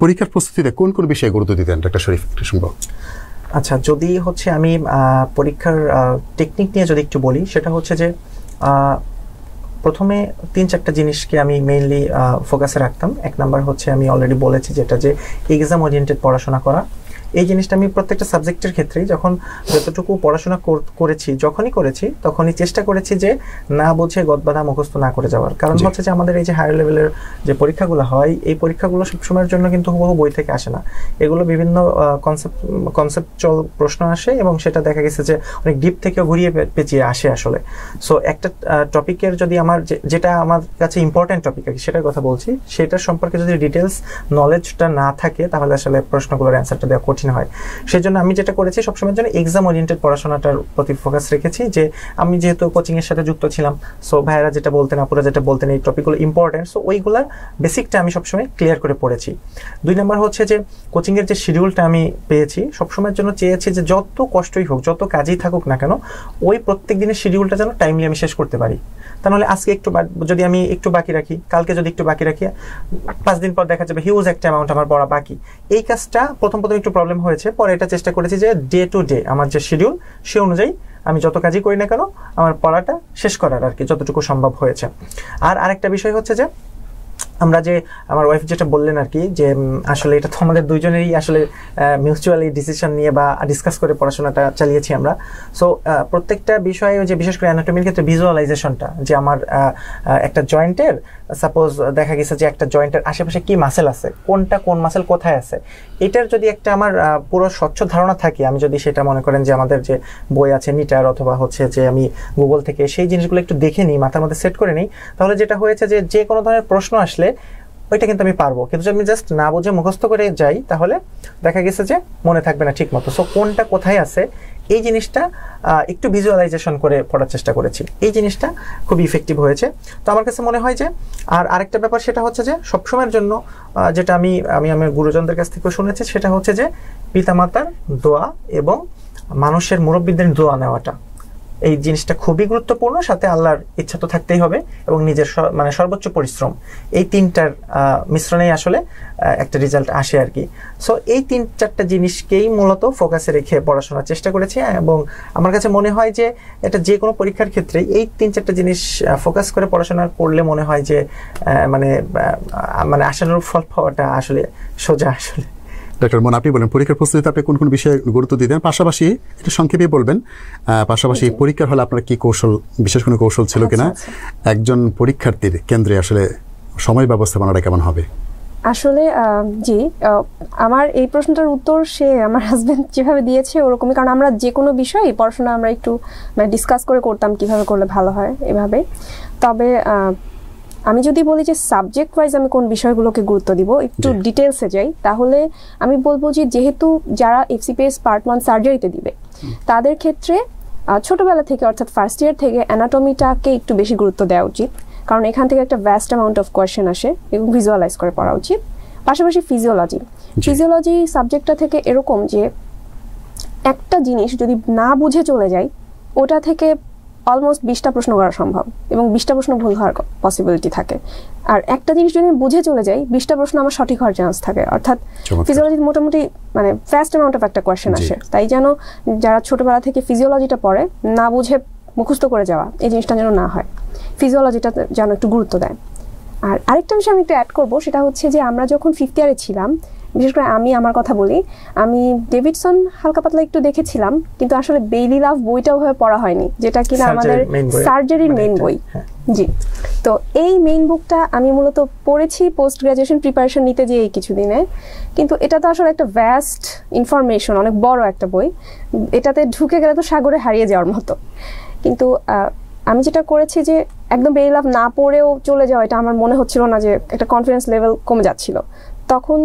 পরীক্ষার প্রস্তুতিতে কোন কোন বিষয়ে গুরুত্ব দিতেন ডাক্তার শরীফ একটু শুনবো। আচ্ছা, যদি হচ্ছে আমি পরীক্ষার টেকনিক নিয়ে যদি একটু বলি, সেটা হচ্ছে যে প্রথমে 3-4টা জিনিসকে আমি মেইনলি ফোকাসে রাখতাম। এক নাম্বার হচ্ছে আমি অলরেডি বলেছি যেটা যে এক্সাম ওরিয়েন্টেড পড়াশোনা করা। এই জিনিসটা আমি প্রত্যেকটা সাবজেক্টের ক্ষেত্রেই যতটুকু পড়াশোনা যখনই করেছি তখনই চেষ্টা করেছি যে না বুঝে গদবাধা মুখস্থ না করে যাওয়ার। কারণ হচ্ছে যে আমাদের এই যে হায়ার লেভেলের যে পরীক্ষাগুলো হয়, এই পরীক্ষাগুলো সবসময়ের জন্য কিন্তু হুবহু বই থেকে আসে না। এগুলো বিভিন্ন কনসেপ্টুয়াল প্রশ্ন আসে এবং সেটা দেখা গেছে যে অনেক ডিপ থেকেও ঘুরিয়ে পেঁচিয়ে আসে আসলে। সো একটা টপিকের যদি যেটা আমার কাছে ইম্পর্টেন্ট টপিক আর কি, সেটার কথা বলছি, সেটার সম্পর্কে যদি ডিটেলস নলেজটা না থাকে তাহলে আসলে প্রশ্নগুলোর অ্যান্সারটা দেওয়া কঠিন হয়। সেই জন্য আমি যেটা করেছি সবসময়ের জন্য এক্সাম ওরিয়েন্টেড পড়াশোনাটার প্রতি ফোকাস রেখেছি। যে আমি যেহেতু কোচিংয়ের সাথে যুক্ত ছিলাম, সো ভাইয়েরা যেটা বলতেন, আপুরা যেটা বলতেন, এই টপিকগুলো ইম্পর্টেন্ট, সো ওইগুলার বেসিকটা আমি সবসময় ক্লিয়ার করে পড়েছি। 2 নম্বর হচ্ছে যে কোচিংয়ের যে শিডিউলটা আমি পেয়েছি সবসময়ের জন্য চেয়েছি যে যত কষ্টই হোক, যত কাজই থাকুক না কেন, ওই প্রত্যেক দিনের শিডিউলটা যেন টাইমলি আমি শেষ করতে পারি। তাহলে আজকে যদি আমি একটু বাকি রাখি, কালকে যদি একটু বাকি রাখি, 5 দিন পর দেখা যাবে হিউজ একটা অ্যামাউন্ট আমার পড়া বাকি। এই কাজটা প্রথম একটু প্রবলেম হয়েছে, পরে এটা চেষ্টা করেছি যে ডে টু ডে আমার যে শিডিউল সে অনুযায়ী আমি যত কাজই করি না কেন আমার পড়াটা শেষ করার আর কি যতটুকু সম্ভব হয়েছে। আর আরেকটা বিষয় হচ্ছে যে আমরা যে আমার ওয়াইফ যেটা বললেন আর কি, যে আসলে এটা তো আমাদের দুইজনেরই আসলে মিউচুয়ালি ডিসিশন নিয়ে বা ডিসকাস করে পড়াশোনাটা চালিয়েছি আমরা। সো প্রত্যেকটা বিষয়ে যে বিশেষ করে অ্যানাটমির ক্ষেত্রে ভিজুয়ালাইজেশনটা, যে আমার একটা জয়েন্টের সাপোজ দেখা গেছে যে একটা জয়েন্টের আশেপাশে কি মাসেল আছে, কোন মাসেল কোথায় আছে, এটার যদি একটা আমার পুরো স্বচ্ছ ধারণা থাকে, আমি যদি সেটা মনে করেন যে আমাদের যে বই আছে নিটার অথবা হচ্ছে যে আমি গুগল থেকে সেই জিনিসগুলো একটু দেখে নিই, মাথার মধ্যে সেট করে নিই, তাহলে যেটা হয়েছে যে কোনো ধরনের প্রশ্ন আসলে ওইটা কিন্তু আমি পারবো। কিন্তু যদি আমি জাস্ট না বুঝে মুখস্থ করে যাই তাহলে দেখা গেছে যে মনে থাকবে না ঠিক মতো। সো কোনটা কোথায় আছে এই জিনিসটা একটু ভিজুয়ালাইজেশন করে পড়ার চেষ্টা করেছি, এই জিনিসটা খুব ইফেক্টিভ হয়েছে। তো আমার কাছে মনে হয় যে আরেকটা ব্যাপার সেটা হচ্ছে যে সবসময়ের জন্য যেটা আমি আমার গুরুজনদের কাছ থেকে শুনেছি, সেটা হচ্ছে যে পিতামাতার দোয়া এবং মানুষের মুরব্বীদের দোয়া নেওয়াটা, এই জিনিসটা খুবই গুরুত্বপূর্ণ। সাথে আল্লাহর ইচ্ছা তো থাকতেই হবে এবং নিজের মানে সর্বোচ্চ পরিশ্রম, এই 3টার মিশ্রণেই আসলে একটা রেজাল্ট আসে আর কি। সো এই 3-4টা জিনিসকেই মূলত ফোকাসে রেখে পড়াশোনার চেষ্টা করেছি এবং আমার কাছে মনে হয় যে এটা যে কোনো পরীক্ষার ক্ষেত্রে এই 3-4টা জিনিস ফোকাস করে পড়াশোনা করলে মনে হয় যে মানে আশানুরূপ ফল পাওয়াটা আসলে সোজা আসলে। ডক্টর মন, আপনি বলেন পরীক্ষার প্রস্তুতিতে আপনি কোন কোন বিষয়ে গুরুত্ব দিতেন, পাশাপাশি একটু সংক্ষেপে বলবেন পাশাপাশি পরীক্ষার হলে আপনার কি কৌশল, বিশেষ কোনো কৌশল ছিল কিনা, একজন পরীক্ষার্থীর কেন্দ্রে আসলে সময় ব্যবস্থাপনাটা কেমন হবে? আসলে জি, আমার এই প্রশ্নটার উত্তর আমার হাজবেন্ড যেভাবে দিয়েছে ওরকমই, কারণ আমরা যে কোনো বিষয়ে পড়াশোনা আমরা একটু ডিসকাস করে করতাম কিভাবে করলে ভালো হয় এভাবে। তবে আমি যদি বলি যে সাবজেক্ট ওয়াইজ আমি কোন বিষয়গুলোকে গুরুত্ব দিব, একটু ডিটেলসে যাই, তাহলে আমি বলবো যে যেহেতু যারা এফসিপিএস পার্ট 1 সার্জারিতে দিবে তাদের ক্ষেত্রে ছোটবেলা থেকে অর্থাৎ ফার্স্ট ইয়ার থেকে অ্যানাটমিটাকে একটু বেশি গুরুত্ব দেওয়া উচিত, কারণ এখান থেকে একটা ভ্যাস্ট অ্যামাউন্ট অফ কোয়েশ্চেন আসে এবং ভিজুয়ালাইজ করে পড়া উচিত। পাশাপাশি ফিজিওলজি সাবজেক্টটা থেকে এরকম যে একটা জিনিস যদি না বুঝে চলে যায় ওটা থেকে অলমোস্ট 20টা প্রশ্ন করা সম্ভব এবং 20টা প্রশ্ন ভুল হওয়ার পসিবিলিটি থাকে। আর একটা জিনিস যদি আমি বুঝে চলে যাই 20টা প্রশ্ন আমার সঠিক হওয়ার চান্স থাকে। অর্থাৎ ফিজিওলজি মোটামুটি ভ্যাস্ট অ্যামাউন্ট অফ একটা কোয়েশ্চেন আসে, তাই যেন যারা ছোটবেলা থেকে ফিজিওলজিটা পড়ে না বুঝে মুখস্থ করে যাওয়া এই জিনিসটা যেন না হয়, ফিজিওলজিটা যেন একটু গুরুত্ব দেয়। আর আরেকটা বিষয় আমি একটু অ্যাড করবো, সেটা হচ্ছে যে আমরা যখন 5th ইয়ারে ছিলাম, বিশেষ করে আমি আমার কথা বলি, আমি ডেভিডসন হালকা পাতলা একটু দেখেছিলাম, কিন্তু আসলে বেইলি লাভ বইটা ওভাবে পড়া হয়নি, যেটা কিনা আমাদের সার্জারির মেইন বই। জি, তো এই মেইন বুকটা আমি মূলত পড়েছি পোস্ট গ্রাজুয়েশন প্রিপারেশন নিতে যেয়ে এই কিছুদিনে, কিন্তু এটা তো আসলে একটা ভ্যাস্ট ইনফরমেশন, অনেক বড় একটা বই, এটাতে ঢুকে গেলে তো সাগরে হারিয়ে যাওয়ার মতো। কিন্তু আমি যেটা করেছি যে একদম বেইলি লাভ না পড়েও চলে যাওয়া, এটা আমার মনে হচ্ছিল না, যে একটা কনফিডেন্স লেভেল কমে যাচ্ছিল। তখন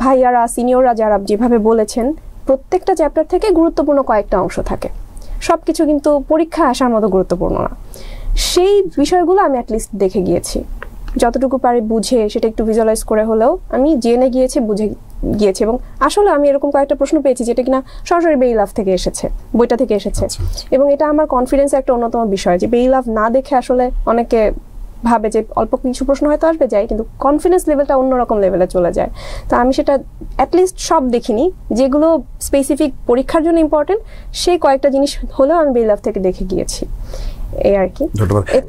ভাইয়ারা সিনিয়ররা যারা যেভাবে বলেছেন, প্রত্যেকটা চ্যাপ্টার থেকে গুরুত্বপূর্ণ কয়েকটা অংশ থাকে, সব কিছু কিন্তু পরীক্ষা আসার মতো গুরুত্বপূর্ণ না। সেই বিষয়গুলো আমি অ্যাটলিস্ট দেখে গিয়েছি, যতটুকু পারি বুঝে সেটা একটু ভিজুয়ালাইজ করে হলেও আমি জেনে গিয়েছি, বুঝে গিয়েছি। এবং আসলে আমি এরকম কয়েকটা প্রশ্ন পেয়েছি যেটা কিনা সরাসরি বেইলি লাভ থেকে এসেছে, বইটা থেকে এসেছে, এবং এটা আমার কনফিডেন্সের একটা অন্যতম বিষয়, যে বেইলি লাভ না দেখে আসলে অনেকে ভাবে যে অল্প কিছু প্রশ্ন হয়তো আসবে যায়, কিন্তু কনফিডেন্স লেভেলটা অন্যরকম লেভেলে চলে যায়। তো আমি সেটা অ্যাটলিস্ট সব দেখিনি, যেগুলো স্পেসিফিক পরীক্ষার জন্য ইম্পর্টেন্ট সেই কয়েকটা জিনিস হলেও আমি বেল লাভ থেকে দেখে গিয়েছি, এই আর কি।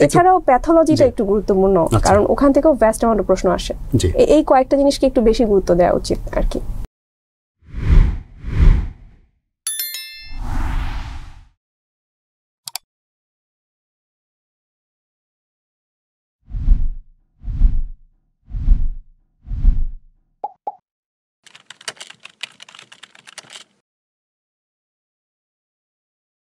এছাড়াও প্যাথোলজিটা একটু গুরুত্বপূর্ণ, কারণ ওখান থেকেও ভ্যাস্ট অ্যামাউন্ট প্রশ্ন আসে। এই কয়েকটা জিনিসকে একটু বেশি গুরুত্ব দেওয়া উচিত আর কি।